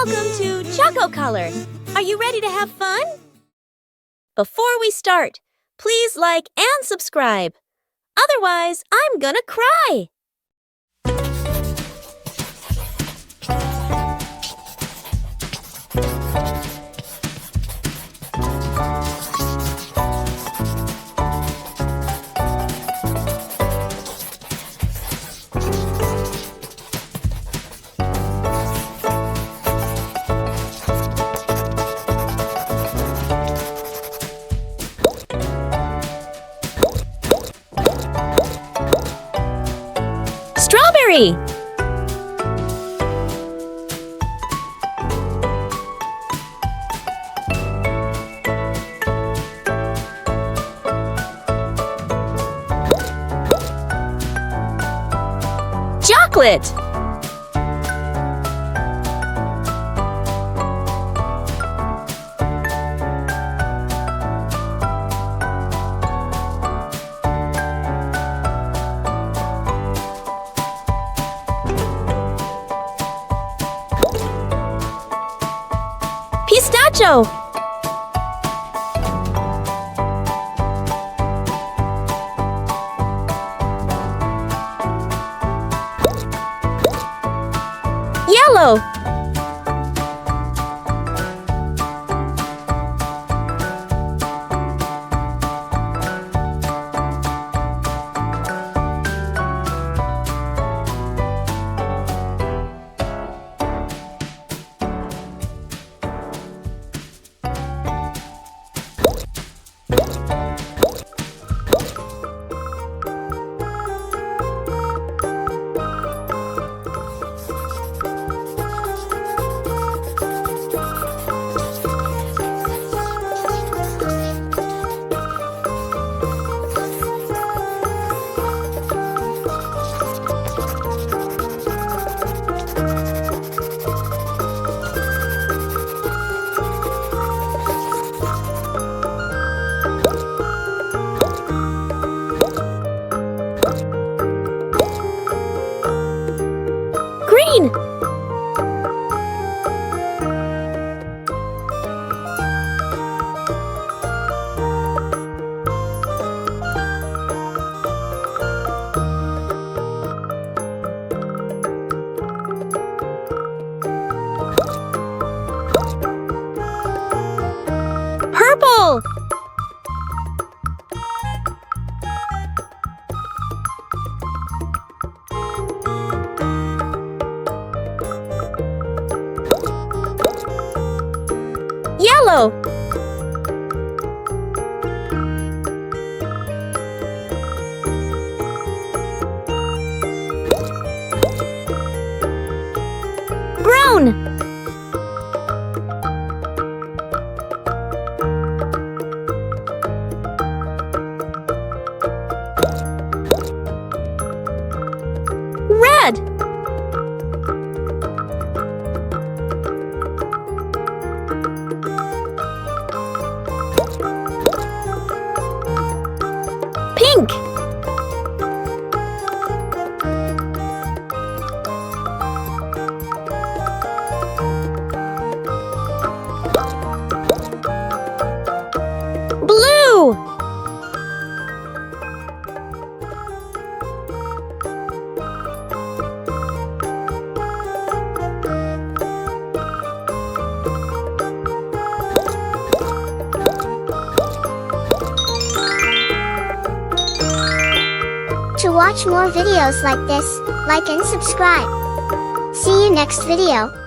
Welcome to ChocoColor. Are you ready to have fun? Before we start, please like and subscribe. Otherwise, I'm gonna cry. Strawberry. Chocolate. Pistachio. Yellow. Green. Purple. Yellow. Brown. Red. Pink. Blue. To watch more videos like this, like and subscribe. See you next video.